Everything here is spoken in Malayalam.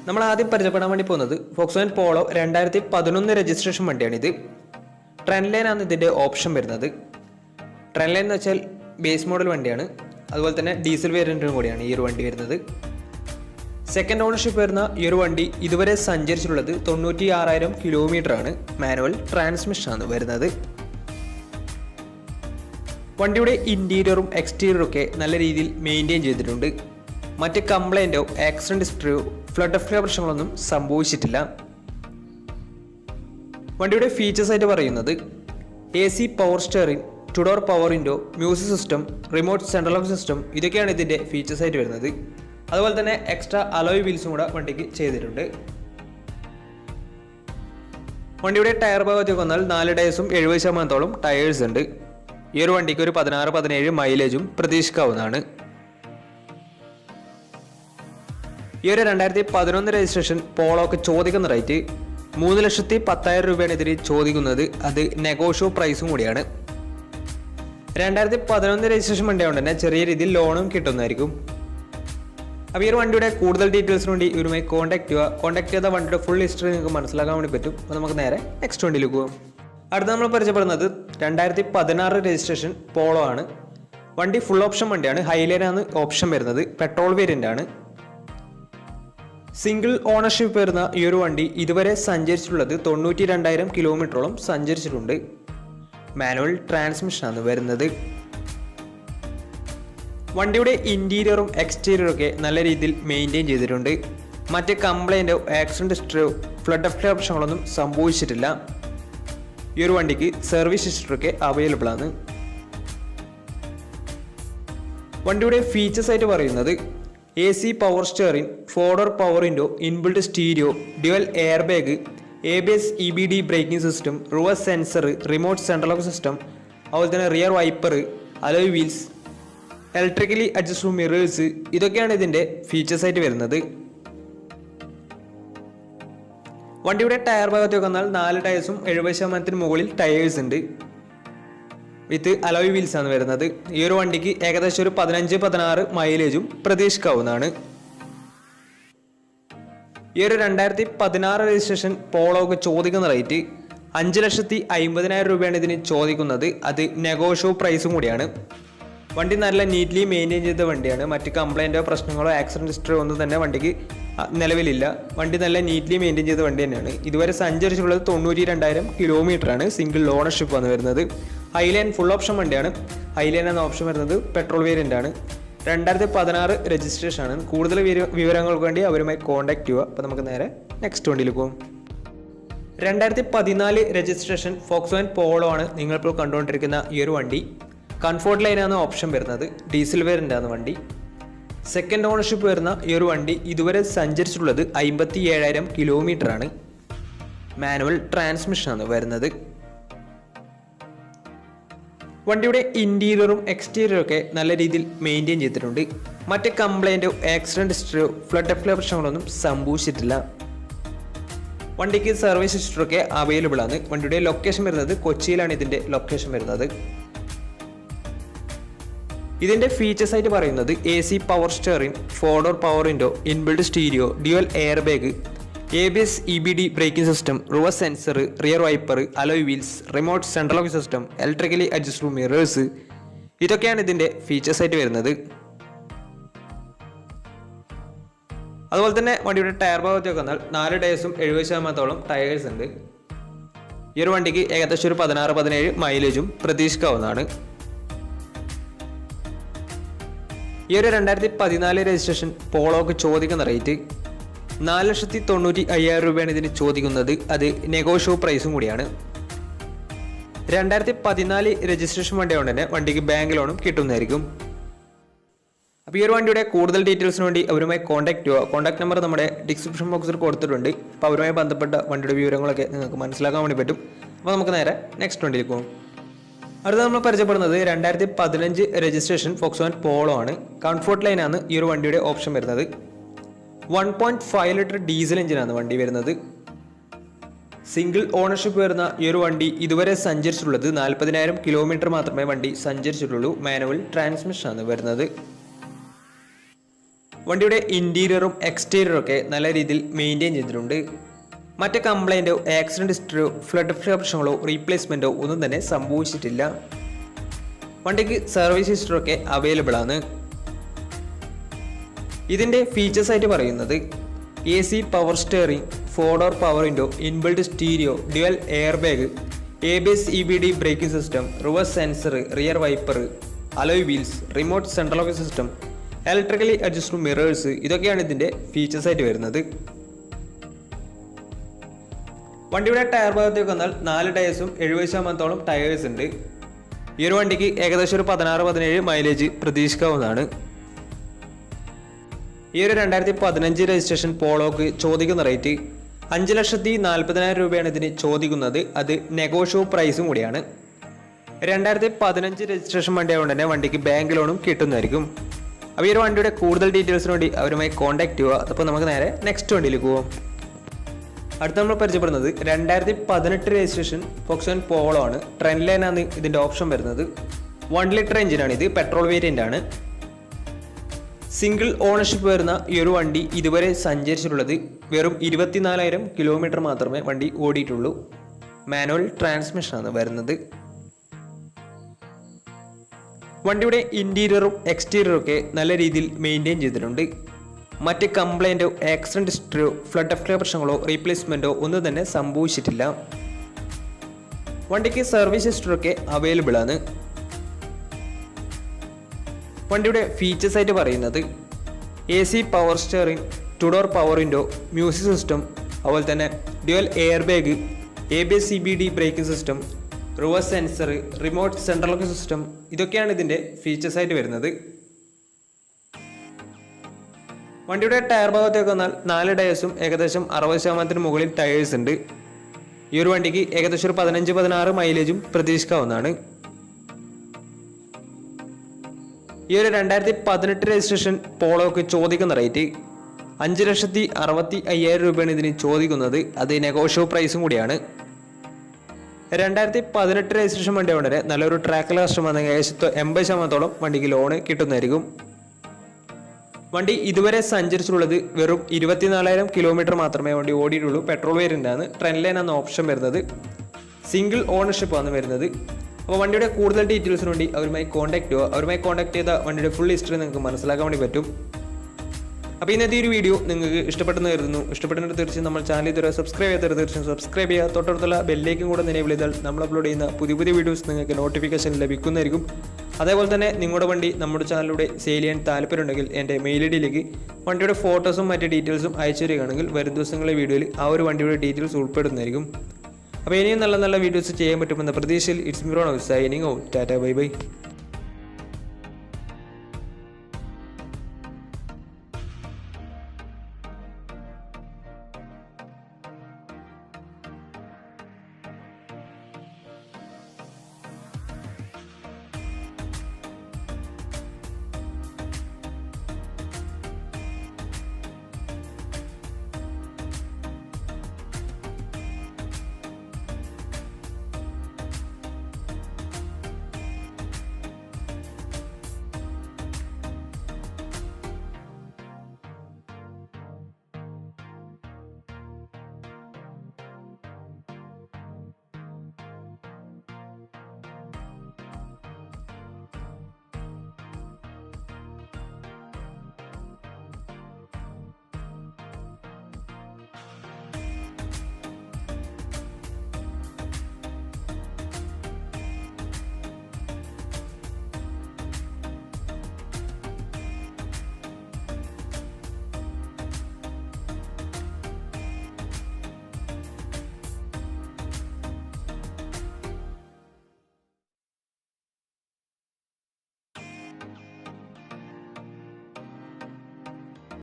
നമ്മൾ ആദ്യം പരിചയപ്പെടാൻ വേണ്ടി പോകുന്നത് ഫോക്സ്വാഗൻ പോളോ 2011 രജിസ്ട്രേഷൻ വണ്ടിയാണിത്. ട്രെൻഡ് ലൈൻ ആണ് ഇതിൻ്റെ ഓപ്ഷൻ വരുന്നത്. ട്രെൻഡ് ലൈൻ എന്ന് വെച്ചാൽ ബേസ് മോഡൽ വണ്ടിയാണ്. അതുപോലെ തന്നെ ഡീസൽ വേരിയൻറ്റിനും കൂടിയാണ് ഈ ഒരു വണ്ടി വരുന്നത്. സെക്കൻഡ് ഓണർഷിപ്പ് വരുന്ന ഈ ഒരു വണ്ടി ഇതുവരെ സഞ്ചരിച്ചിട്ടുള്ളത് 96,000 കിലോമീറ്റർ ആണ്. മാനുവൽ ട്രാൻസ്മിഷൻ ആണ് വരുന്നത്. വണ്ടിയുടെ ഇൻറ്റീരിയറും എക്സ്റ്റീരിയറും ഒക്കെ നല്ല രീതിയിൽ മെയിൻറ്റെയിൻ ചെയ്തിട്ടുണ്ട്. മറ്റ് കംപ്ലൈൻറ്റോ ആക്സിഡൻറ്റ് ഹിസ്റ്ററിയോ ഫ്ലഡ് ഓഫ് പ്രശ്നങ്ങളൊന്നും സംഭവിച്ചിട്ടില്ല. വണ്ടിയുടെ ഫീച്ചേഴ്സ് ആയിട്ട് പറയുന്നത് AC power steering, 2 door power window, music system, remote central lock system, ഇതൊക്കെയാണ് ഇതിൻ്റെ ഫീച്ചേഴ്സ് ആയിട്ട് വരുന്നത്. അതുപോലെ തന്നെ എക്സ്ട്രാ അലോയ് വീൽസും കൂടെ വണ്ടിക്ക് ചെയ്തിട്ടുണ്ട്. വണ്ടിയുടെ ടയർ ഭാഗത്തേക്ക് വന്നാൽ 4 ടയേഴ്സും 70% ടയേഴ്സ് ഉണ്ട്. ഈ ഒരു വണ്ടിക്ക് ഒരു 16-17 മൈലേജും പ്രതീക്ഷിക്കാവുന്നതാണ്. ഈ ഒരു 2011 രജിസ്ട്രേഷൻ പോളോക്ക് ചോദിക്കുന്ന റേറ്റ് 3,10,000 രൂപയാണ് ഇതിന് ചോദിക്കുന്നത്. അത് നെഗോഷ്യോ പ്രൈസും കൂടിയാണ്. 2011 രജിസ്ട്രേഷൻ വണ്ടിയായതുകൊണ്ട് തന്നെ ചെറിയ രീതിയിൽ ലോണും കിട്ടുന്നതായിരിക്കും. അപ്പോൾ ഈ ഒരു വണ്ടിയുടെ കൂടുതൽ ഡീറ്റെയിൽസിന് വേണ്ടി ഇവരുമായി കോൺടാക്ട് ചെയ്ത വണ്ടിയുടെ ഫുൾ ഹിസ്റ്ററി നിങ്ങൾക്ക് മനസ്സിലാക്കാൻ വേണ്ടി പറ്റും. അപ്പോൾ നമുക്ക് നേരെ നെക്സ്റ്റ് വണ്ടിയിലേക്ക് പോകാം. അടുത്ത നമ്മൾ പരിചയപ്പെടുന്നത് 2016 രജിസ്ട്രേഷൻ പോളോ ആണ്. വണ്ടി ഫുൾ ഓപ്ഷൻ വണ്ടിയാണ്. ഹൈലൈനാണ് ഓപ്ഷൻ വരുന്നത്. പെട്രോൾ വേരിയൻ്റ് ആണ്. സിംഗിൾ ഓണർഷിപ്പ് വരുന്ന ഈ ഒരു വണ്ടി ഇതുവരെ സഞ്ചരിച്ചിട്ടുള്ളത് 92,000 കിലോമീറ്ററോളം സഞ്ചരിച്ചിട്ടുണ്ട്. മാനുവൽ ട്രാൻസ്മിഷനാണ് വരുന്നത്. വണ്ടിയുടെ ഇൻറ്റീരിയറും എക്സ്റ്റീരിയറും ഒക്കെ നല്ല രീതിയിൽ മെയിൻറ്റെയിൻ ചെയ്തിട്ടുണ്ട്. മറ്റ് കംപ്ലൈൻറ്റോ ആക്സിഡൻറ്റ് ഹിസ്റ്ററിയോ ഫ്ലഡ് ഓഫ് പ്രശ്നങ്ങളൊന്നും സംഭവിച്ചിട്ടില്ല. ഈ ഒരു വണ്ടിക്ക് സർവീസ് ഹിസ്റ്ററൊക്കെ അവൈലബിൾ ആണ്. വണ്ടിയുടെ ഫീച്ചേഴ്സ് ആയിട്ട് പറയുന്നത് AC power steering, 4 door power window, inbuilt stereo, dual air bag, ABS EBD braking system, reverse sensor, remote central lock system, അതുപോലെ തന്നെ rear wiper, alloy wheels, electrically adjustable mirrors, ഇതൊക്കെയാണ് ഇതിൻ്റെ ഫീച്ചേഴ്സ് ആയിട്ട് വരുന്നത്. വണ്ടിയുടെ ടയർ ഭാഗത്തേക്ക് വന്നാൽ 4 ടയേഴ്സും 70% മുകളിൽ ടയേഴ്സ് ഉണ്ട്. വിത്ത് അലോയ് വീൽസ് ആണ് വരുന്നത്. ഈ ഒരു വണ്ടിക്ക് ഏകദേശം ഒരു 15-16 മൈലേജും പ്രതീക്ഷിക്കാവുന്നതാണ്. ഈ ഒരു 2016 രജിസ്ട്രേഷൻ പോളോക്ക് ചോദിക്കുന്ന റേറ്റ് 5,50,000 രൂപയാണ് ഇതിന് ചോദിക്കുന്നത്. അത് നെഗോഷ്യോ പ്രൈസും കൂടിയാണ്. വണ്ടി നല്ല നീറ്റ്ലി മെയിൻറ്റെയിൻ ചെയ്ത വണ്ടിയാണ്. മറ്റ് കംപ്ലൈൻറ്റോ പ്രശ്നങ്ങളോ ആക്സിഡൻറ്റ് ഹിസ്റ്ററിയോ ഒന്നും തന്നെ വണ്ടിക്ക് നിലവിലില്ല. വണ്ടി നല്ല നീറ്റ്ലി മെയിൻറ്റെയിൻ ചെയ്ത വണ്ടി തന്നെയാണ്. ഇതുവരെ സഞ്ചരിച്ചിട്ടുള്ളത് 92,000 കിലോമീറ്റർ ആണ്. സിംഗിൾ ഓണർഷിപ്പ് ആണ് വരുന്നത്. ഹൈലൈൻ ഫുൾ ഓപ്ഷൻ വണ്ടിയാണ്. ഹൈലൈൻ എന്ന ഓപ്ഷൻ വരുന്നത് പെട്രോൾ വേരിയൻ്റ് ആണ്. 2016 രജിസ്ട്രേഷൻ ആണ്. കൂടുതൽ വിവരങ്ങൾക്ക് വേണ്ടി അവരുമായി കോൺടാക്ട് ചെയ്യുക. അപ്പോൾ നമുക്ക് നേരെ നെക്സ്റ്റ് വണ്ടിയിൽ പോകും. 2014 രജിസ്ട്രേഷൻ ഫോക്സ്വാഗൻ പോളോ ആണ് നിങ്ങളിപ്പോൾ കണ്ടുകൊണ്ടിരിക്കുന്ന ഈ ഒരു വണ്ടി. കംഫോർട്ട് ലൈനാണ് ഓപ്ഷൻ വരുന്നത്. ഡീസൽ വേരിയൻ്റ് ആണ് വണ്ടി. സെക്കൻഡ് ഓണർഷിപ്പ് വരുന്ന ഈ ഒരു വണ്ടി ഇതുവരെ സഞ്ചരിച്ചിട്ടുള്ളത് 57,000 കിലോമീറ്റർ ആണ്. മാനുവൽ ട്രാൻസ്മിഷനാണ് വരുന്നത്. വണ്ടിയുടെ ഇൻറ്റീരിയറും എക്സ്റ്റീരിയറും ഒക്കെ നല്ല രീതിയിൽ മെയിൻറ്റെയിൻ ചെയ്തിട്ടുണ്ട്. മറ്റ് കംപ്ലൈൻറ്റോ ആക്സിഡൻറ്റ് ഹിസ്റ്ററിയോ ഫ്ലഡ് ഓഫ് പ്രശ്നങ്ങളൊന്നും സംഭവിച്ചിട്ടില്ല. വണ്ടിക്ക് സർവീസ് ഹിസ്റ്ററൊക്കെ അവൈലബിൾ ആണ്. വണ്ടിയുടെ ലൊക്കേഷൻ വരുന്നത് കൊച്ചിയിലാണ് ഇതിൻ്റെ ലൊക്കേഷൻ വരുന്നത്. ഇതിൻ്റെ ഫീച്ചേഴ്സ് ആയിട്ട് പറയുന്നത് AC power steering, 4 door power window, inbuilt stereo, dual air bag, ABS EBD braking system, reverse sensor, rear wiper, alloy wheels, remote central lock system, electrically adjustable mirrors, ഇതൊക്കെയാണ് ഇതിൻ്റെ ഫീച്ചേഴ്സ് ആയിട്ട് വരുന്നത്. അതുപോലെ തന്നെ വണ്ടിയുടെ ടയർ ഭാഗത്തേക്ക് വന്നാൽ 4 ടയേഴ്സും 70% ടയേഴ്സ് ഉണ്ട്. ഈ ഒരു വണ്ടിക്ക് ഏകദേശം ഒരു 16-17 മൈലേജും പ്രതീക്ഷിക്കാവുന്നതാണ്. ഈ ഒരു 2014 രജിസ്ട്രേഷൻ പോളോക്ക് ചോദിക്കുന്ന റേറ്റ് 4,90,000 രൂപയാണ് ഇതിന് ചോദിക്കുന്നത്. അത് നെഗോഷ്യോ പ്രൈസും കൂടിയാണ്. 2014 രജിസ്ട്രേഷൻ വണ്ടിയായതുകൊണ്ട് തന്നെ വണ്ടിക്ക് ബാങ്ക് ലോണും കിട്ടുന്നതായിരിക്കും. അപ്പോൾ ഈ ഒരു വണ്ടിയുടെ കൂടുതൽ ഡീറ്റെയിൽസിന് വേണ്ടി അവരുമായി കോൺടാക്ട് ചെയ്യുക. കോൺടാക്ട് നമ്പർ നമ്മുടെ ഡിസ്ക്രിപ്ഷൻ ബോക്സിൽ കൊടുത്തിട്ടുണ്ട്. അപ്പോൾ അവരുമായി ബന്ധപ്പെട്ട വണ്ടിയുടെ വിവരങ്ങളൊക്കെ നിങ്ങൾക്ക് മനസ്സിലാക്കാൻ വേണ്ടി പറ്റും. അപ്പോൾ നമുക്ക് നേരെ നെക്സ്റ്റ് വണ്ടിയിലേക്ക് പോകും. അടുത്ത നമ്മൾ പരിചയപ്പെടുന്നത് 2015 രജിസ്ട്രേഷൻ ഫോക്സ്വാഗൻ പോളോ ആണ്. കംഫോർട്ട് ലൈനാണ് ഈ ഒരു വണ്ടിയുടെ ഓപ്ഷൻ വരുന്നത്. 1.5 ലിറ്റർ ഡീസൽ എഞ്ചിനാണ് വണ്ടി വരുന്നത്. സിംഗിൾ ഓണർഷിപ്പ് വരുന്ന ഈ ഒരു വണ്ടി ഇതുവരെ സഞ്ചരിച്ചിട്ടുള്ളത് 40,000 കിലോമീറ്റർ മാത്രമേ വണ്ടി സഞ്ചരിച്ചിട്ടുള്ളൂ. മാനുവൽ ട്രാൻസ്മിഷനാണ് വരുന്നത്. വണ്ടിയുടെ ഇൻറ്റീരിയറും എക്സ്റ്റീരിയറും ഒക്കെ നല്ല രീതിയിൽ മെയിൻറ്റെയിൻ ചെയ്തിട്ടുണ്ട്. മറ്റ് കംപ്ലൈൻറ്റോ ആക്സിഡൻറ്റ് ഹിസ്റ്ററിയോ ഫ്ലഡ് പ്രശ്നങ്ങളോ റീപ്ലേസ്മെൻറ്റോ ഒന്നും തന്നെ സംഭവിച്ചിട്ടില്ല. വണ്ടിക്ക് സർവീസ് ഹിസ്റ്ററൊക്കെ അവൈലബിൾ ആണ്. ഇതിൻ്റെ ഫീച്ചേഴ്സ് ആയിട്ട് പറയുന്നത് AC power steering, 4 door power window, inbuilt stereo, dual air bag, ABS EBD braking system, reverse sensor, rear wiper, alloy wheels, remote central locking system, electrically adjustable mirrors, ഇതൊക്കെയാണ് ഇതിൻ്റെ ഫീച്ചേഴ്സ് ആയിട്ട് വരുന്നത്. വണ്ടിയുടെ ടയർ ഭാഗത്തേക്ക് വന്നാൽ 4 ടയേഴ്സും 70% ടയേഴ്സ് ഉണ്ട്. ഈ ഒരു വണ്ടിക്ക് ഏകദേശം ഒരു 16-17 മൈലേജ് പ്രതീക്ഷിക്കാവുന്നതാണ്. ഈ ഒരു 2015 രജിസ്ട്രേഷൻ പോളോക്ക് ചോദിക്കുന്ന റേറ്റ് 5,40,000 രൂപയാണ് ഇതിന് ചോദിക്കുന്നത്. അത് നെഗോഷ്യബിൾ പ്രൈസും കൂടിയാണ്. 2015 രജിസ്ട്രേഷൻ വണ്ടി ആയതുകൊണ്ട് തന്നെ വണ്ടിക്ക് ബാങ്ക് ലോണും കിട്ടുന്നതായിരിക്കും. അപ്പോൾ ഈ ഒരു വണ്ടിയുടെ കൂടുതൽ ഡീറ്റെയിൽസിന് വേണ്ടി അവരുമായി കോൺടാക്ട് ചെയ്യുക. അപ്പോൾ നമുക്ക് നേരെ നെക്സ്റ്റ് വണ്ടിയിലേക്ക് പോകാം. അടുത്ത നമ്മൾ പരിചയപ്പെടുന്നത് 2018 രജിസ്ട്രേഷൻ ഫോക്സ്വാഗൻ പോളോ ആണ്. ട്രെൻഡ് ലൈനാണ് ഇതിൻ്റെ ഓപ്ഷൻ വരുന്നത്. 1 ലിറ്റർ എഞ്ചിനാണ് ഇത്, പെട്രോൾ വേരിയൻ്റ് ആണ്. സിംഗിൾ ഓണർഷിപ്പ് വരുന്ന ഈ ഒരു വണ്ടി ഇതുവരെ സഞ്ചരിച്ചിട്ടുള്ളത് വെറും 24,000 കിലോമീറ്റർ മാത്രമേ വണ്ടി ഓടിയിട്ടുള്ളൂ. മാനുവൽ ട്രാൻസ്മിഷനാണ് വരുന്നത്. വണ്ടിയുടെ ഇൻറ്റീരിയറും എക്സ്റ്റീരിയറും ഒക്കെ നല്ല രീതിയിൽ മെയിൻറ്റെയിൻ ചെയ്തിട്ടുണ്ട്. മറ്റ് കംപ്ലൈൻറ്റോ ആക്സിഡൻറ്റ് ഹിസ്റ്ററിയോ ഫ്ലഡ് പ്രശ്നങ്ങളോ റീപ്ലേസ്മെൻറ്റോ ഒന്നും തന്നെ സംഭവിച്ചിട്ടില്ല. വണ്ടിക്ക് സർവീസ് ഹിസ്റ്ററൊക്കെ അവൈലബിൾ ആണ്. വണ്ടിയുടെ ഫീച്ചേഴ്സ് ആയിട്ട് പറയുന്നത് AC power steering, 2 door power window, music system, അതുപോലെ തന്നെ dual air bag, ABS EBD braking system, reverse sensor, remote central locking system, ഇതൊക്കെയാണ് ഇതിൻ്റെ ഫീച്ചേഴ്സ് ആയിട്ട് വരുന്നത്. വണ്ടിയുടെ ടയർ ഭാഗത്തേക്ക് വന്നാൽ 4 ടയേഴ്സും ഏകദേശം 60% മുകളിൽ ടയേഴ്സ് ഉണ്ട്. ഈ ഒരു വണ്ടിക്ക് ഏകദേശം ഒരു 15-16 മൈലേജും പ്രതീക്ഷിക്കാവുന്നതാണ്. ഈ ഒരു 2018 രജിസ്ട്രേഷൻ പോളോക്ക് ചോദിക്കുന്ന റേറ്റ് 5,60,500 രൂപയാണ് ഇതിന് ചോദിക്കുന്നത്. അത് നെഗോഷ്യബിൾ പ്രൈസും കൂടിയാണ്. 2018 രജിസ്ട്രേഷൻ വണ്ടി വളരെ നല്ലൊരു ട്രാക്കിൽ കസ്റ്റമർ ഏകദേശം 80% വണ്ടിക്ക് ലോണ് കിട്ടുന്നതായിരിക്കും. വണ്ടി ഇതുവരെ സഞ്ചരിച്ചിട്ടുള്ളത് വെറും 24,000 കിലോമീറ്റർ മാത്രമേ വണ്ടി ഓടിയിട്ടുള്ളൂ. പെട്രോൾ വേരിയൻ്റ് ആണ്. ട്രെൻഡ് ലൈൻ ആണ് ഓപ്ഷൻ വരുന്നത്. സിംഗിൾ ഓണർഷിപ്പ് ആണ് വരുന്നത്. അപ്പോൾ വണ്ടിയുടെ കൂടുതൽ ഡീറ്റെയിൽസിന് വേണ്ടി അവരുമായി കോൺടാക്ട് ചെയ്യുക. അവരുമായി കോൺടാക്ട് ചെയ്ത വണ്ടിയുടെ ഫുൾ ഹിസ്റ്ററി നിങ്ങൾക്ക് മനസ്സിലാക്കാൻ വേണ്ടി പറ്റും. അപ്പോൾ ഇന്നത്തെ ഒരു വീഡിയോ നിങ്ങൾക്ക് ഇഷ്ടപ്പെട്ടെന്ന് കരുതുന്നു. ഇഷ്ടപ്പെട്ടെങ്കിൽ തീർച്ചയായും നമ്മൾ ചാനൽ ഇതുവരെ സബ്സ്ക്രൈബ് ചെയ്താൽ തീർച്ചയായും സബ്സ്ക്രൈബ് ചെയ്യുക. തൊട്ടടുത്തുള്ള ബെല്ലേക്കും കൂടെ എനേബിൾ ചെയ്താൽ നമ്മൾ അപ്ലോഡ് ചെയ്യുന്ന പുതിയ വീഡിയോസ് നിങ്ങൾക്ക് നോട്ടിഫിക്കേഷൻ ലഭിക്കുന്നതായിരിക്കും. അതേപോലെ തന്നെ നിങ്ങളുടെ വണ്ടി നമ്മുടെ ചാനലിലൂടെ സെയിൽ ചെയ്യാൻ താല്പര്യമുണ്ടെങ്കിൽ എൻ്റെ മെയിൽ ഐഡിയിലേക്ക് വണ്ടിയുടെ ഫോട്ടോസും മറ്റ് ഡീറ്റെയിൽസും അയച്ചു തരികയാണെങ്കിൽ വരും ദിവസങ്ങളിലെ വീഡിയോയിൽ ആ ഒരു വണ്ടിയുടെ ഡീറ്റെയിൽസ് ഉൾപ്പെടുന്നതായിരിക്കും. അപ്പോൾ ഇനിയും നല്ല വീഡിയോസ് ചെയ്യാൻ പറ്റുമെന്ന പ്രതീക്ഷയിൽ it's me Ron signing out. Tata bye bye.